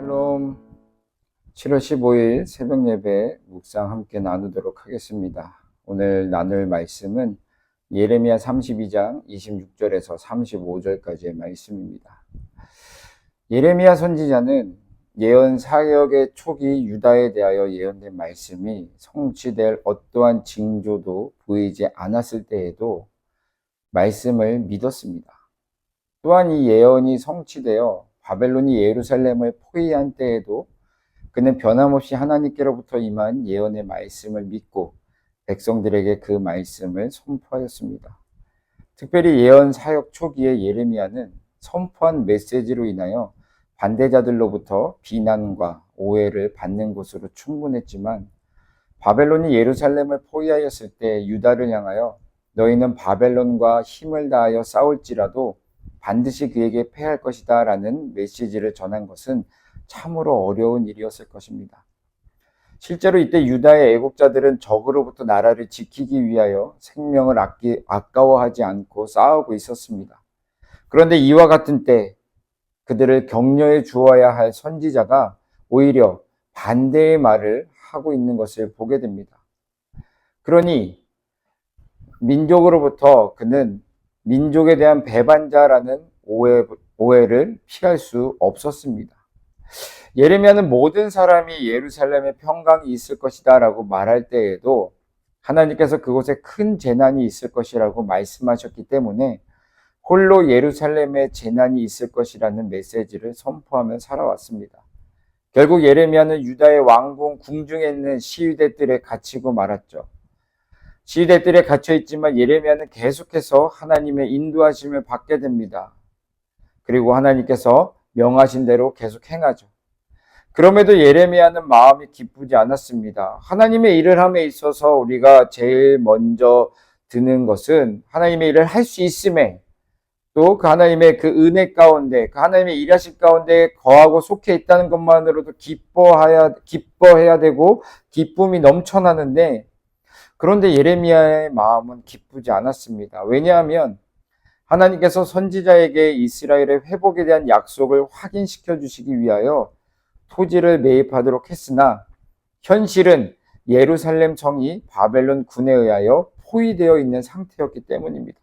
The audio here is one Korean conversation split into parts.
샬롬. 7월 15일 새벽 예배 묵상 함께 나누도록 하겠습니다. 오늘 나눌 말씀은 예레미야 32장 26절에서 35절까지의 말씀입니다. 예레미야 선지자는 예언 사역의 초기 유다에 대하여 예언된 말씀이 성취될 어떠한 징조도 보이지 않았을 때에도 말씀을 믿었습니다. 또한 이 예언이 성취되어 바벨론이 예루살렘을 포위한 때에도 그는 변함없이 하나님께로부터 임한 예언의 말씀을 믿고 백성들에게 그 말씀을 선포하였습니다. 특별히 예언 사역 초기에 예레미야는 선포한 메시지로 인하여 반대자들로부터 비난과 오해를 받는 것으로 충분했지만, 바벨론이 예루살렘을 포위하였을 때 유다를 향하여 너희는 바벨론과 힘을 다하여 싸울지라도 반드시 그에게 패할 것이다 라는 메시지를 전한 것은 참으로 어려운 일이었을 것입니다. 실제로 이때 유다의 애국자들은 적으로부터 나라를 지키기 위하여 생명을 아까워하지 않고 싸우고 있었습니다. 그런데 이와 같은 때 그들을 격려해 주어야 할 선지자가 오히려 반대의 말을 하고 있는 것을 보게 됩니다. 그러니 민족으로부터 그는 민족에 대한 배반자라는 오해를 피할 수 없었습니다. 예레미야는 모든 사람이 예루살렘에 평강이 있을 것이다 라고 말할 때에도 하나님께서 그곳에 큰 재난이 있을 것이라고 말씀하셨기 때문에 홀로 예루살렘에 재난이 있을 것이라는 메시지를 선포하며 살아왔습니다. 결국 예레미야는 유다의 왕궁 궁중에 있는 시위대들에 갇히고 말았죠. 시위대들에 갇혀있지만 예레미야는 계속해서 하나님의 인도하심을 받게 됩니다. 그리고 하나님께서 명하신 대로 계속 행하죠. 그럼에도 예레미야는 마음이 기쁘지 않았습니다. 하나님의 일을 함에 있어서 우리가 제일 먼저 드는 것은 하나님의 일을 할 수 있음에, 또 그 하나님의 그 은혜 가운데, 그 하나님의 일하실 가운데 거하고 속해 있다는 것만으로도 기뻐해야 되고 기쁨이 넘쳐나는데, 그런데 예레미야의 마음은 기쁘지 않았습니다. 왜냐하면 하나님께서 선지자에게 이스라엘의 회복에 대한 약속을 확인시켜 주시기 위하여 토지를 매입하도록 했으나 현실은 예루살렘 성이 바벨론 군에 의하여 포위되어 있는 상태였기 때문입니다.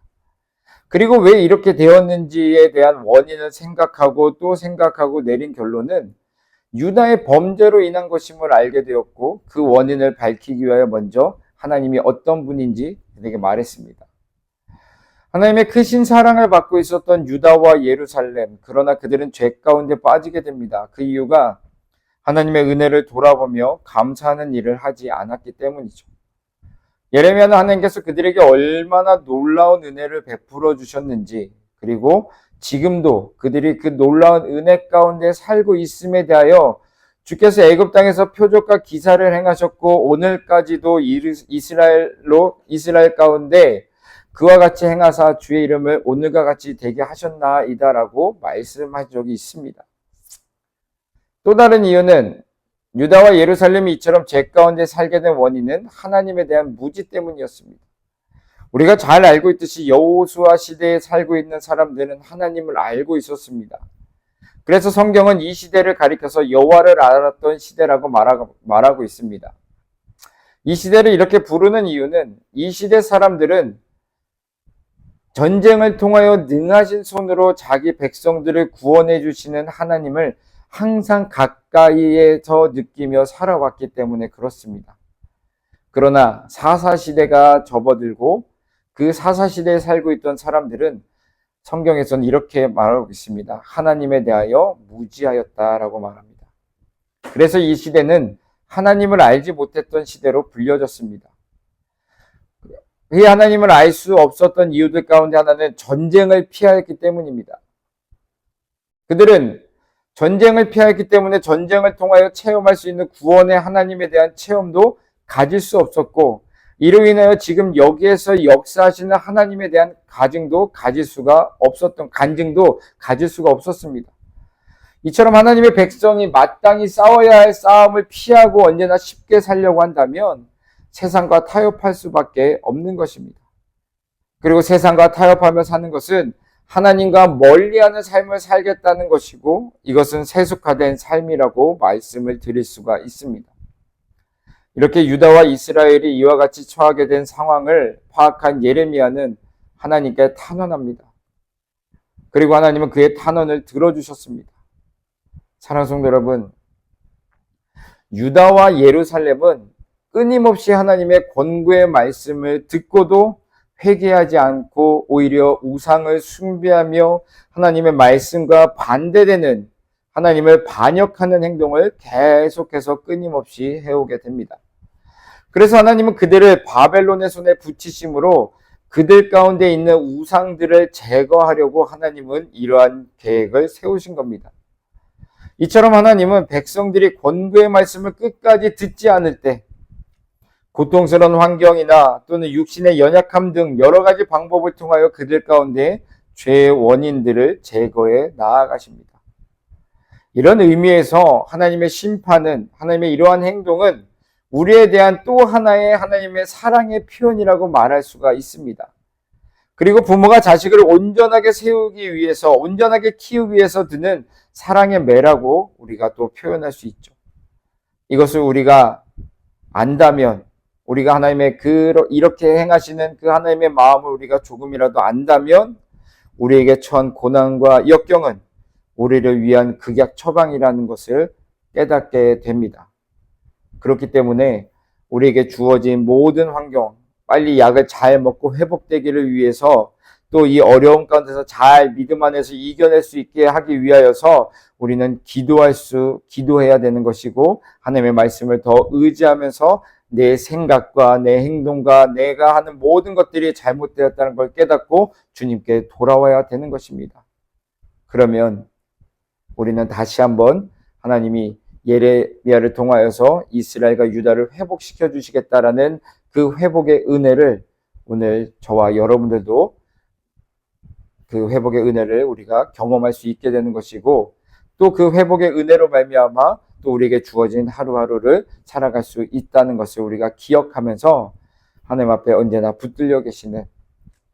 그리고 왜 이렇게 되었는지에 대한 원인을 생각하고 또 생각하고 내린 결론은 유다의 범죄로 인한 것임을 알게 되었고, 그 원인을 밝히기 위하여 먼저 하나님이 어떤 분인지 그에게 말했습니다. 하나님의 크신 사랑을 받고 있었던 유다와 예루살렘, 그러나 그들은 죄 가운데 빠지게 됩니다. 그 이유가 하나님의 은혜를 돌아보며 감사하는 일을 하지 않았기 때문이죠. 예레미야는 하나님께서 그들에게 얼마나 놀라운 은혜를 베풀어 주셨는지, 그리고 지금도 그들이 그 놀라운 은혜 가운데 살고 있음에 대하여 주께서 애굽 땅에서 표적과 기사를 행하셨고 오늘까지도 이스라엘 가운데 그와 같이 행하사 주의 이름을 오늘과 같이 되게 하셨나이다라고 말씀한 적이 있습니다. 또 다른 이유는 유다와 예루살렘이 이처럼 죄 가운데 살게 된 원인은 하나님에 대한 무지 때문이었습니다. 우리가 잘 알고 있듯이 여호수아 시대에 살고 있는 사람들은 하나님을 알고 있었습니다. 그래서 성경은 이 시대를 가리켜서 여호와를 알았던 시대라고 말하고 있습니다. 이 시대를 이렇게 부르는 이유는 이 시대 사람들은 전쟁을 통하여 능하신 손으로 자기 백성들을 구원해 주시는 하나님을 항상 가까이에서 느끼며 살아왔기 때문에 그렇습니다. 그러나 사사시대가 접어들고 그 사사시대에 살고 있던 사람들은 성경에서는 이렇게 말하고 있습니다. 하나님에 대하여 무지하였다라고 말합니다. 그래서 이 시대는 하나님을 알지 못했던 시대로 불려졌습니다. 그 하나님을 알 수 없었던 이유들 가운데 하나는 전쟁을 피하였기 때문입니다. 그들은 전쟁을 피하였기 때문에 전쟁을 통하여 체험할 수 있는 구원의 하나님에 대한 체험도 가질 수 없었고, 이로 인하여 지금 여기에서 역사하시는 하나님에 대한 간증도 가질 수가 없었습니다. 이처럼 하나님의 백성이 마땅히 싸워야 할 싸움을 피하고 언제나 쉽게 살려고 한다면 세상과 타협할 수밖에 없는 것입니다. 그리고 세상과 타협하며 사는 것은 하나님과 멀리하는 삶을 살겠다는 것이고 이것은 세속화된 삶이라고 말씀을 드릴 수가 있습니다. 이렇게 유다와 이스라엘이 이와 같이 처하게 된 상황을 파악한 예레미야는 하나님께 탄원합니다. 그리고 하나님은 그의 탄원을 들어주셨습니다. 사랑하는 성도 여러분, 유다와 예루살렘은 끊임없이 하나님의 권고의 말씀을 듣고도 회개하지 않고 오히려 우상을 숭배하며 하나님의 말씀과 반대되는 하나님을 반역하는 행동을 계속해서 끊임없이 해오게 됩니다. 그래서 하나님은 그들을 바벨론의 손에 붙이심으로 그들 가운데 있는 우상들을 제거하려고 하나님은 이러한 계획을 세우신 겁니다. 이처럼 하나님은 백성들이 권고의 말씀을 끝까지 듣지 않을 때 고통스러운 환경이나 또는 육신의 연약함 등 여러 가지 방법을 통하여 그들 가운데 죄의 원인들을 제거해 나아가십니다. 이런 의미에서 하나님의 심판은, 하나님의 이러한 행동은 우리에 대한 또 하나의 하나님의 사랑의 표현이라고 말할 수가 있습니다. 그리고 부모가 자식을 온전하게 세우기 위해서, 온전하게 키우기 위해서 드는 사랑의 매라고 우리가 또 표현할 수 있죠. 이것을 우리가 안다면, 우리가 하나님의 이렇게 행하시는 그 하나님의 마음을 우리가 조금이라도 안다면 우리에게 처한 고난과 역경은 우리를 위한 극약 처방이라는 것을 깨닫게 됩니다. 그렇기 때문에 우리에게 주어진 모든 환경, 빨리 약을 잘 먹고 회복되기를 위해서 또 이 어려움 가운데서 잘 믿음 안에서 이겨낼 수 있게 하기 위하여서 우리는 기도해야 되는 것이고 하나님의 말씀을 더 의지하면서 내 생각과 내 행동과 내가 하는 모든 것들이 잘못되었다는 걸 깨닫고 주님께 돌아와야 되는 것입니다. 그러면 우리는 다시 한번 하나님이 예레미야를 통하여서 이스라엘과 유다를 회복시켜 주시겠다라는 그 회복의 은혜를 오늘 저와 여러분들도 그 회복의 은혜를 우리가 경험할 수 있게 되는 것이고 또 그 회복의 은혜로 말미암아 또 우리에게 주어진 하루하루를 살아갈 수 있다는 것을 우리가 기억하면서 하나님 앞에 언제나 붙들려 계시는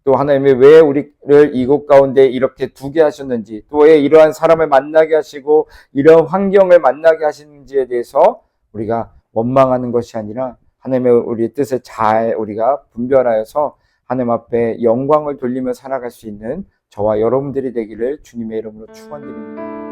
또 하나님이 왜 우리를 이곳 가운데 이렇게 두게 하셨는지 또 왜 이러한 사람을 만나게 하시고 이러한 환경을 만나게 하시는지에 대해서 우리가 원망하는 것이 아니라 하나님의 우리 뜻을 잘 우리가 분별하여서 하나님 앞에 영광을 돌리며 살아갈 수 있는 저와 여러분들이 되기를 주님의 이름으로 축원드립니다.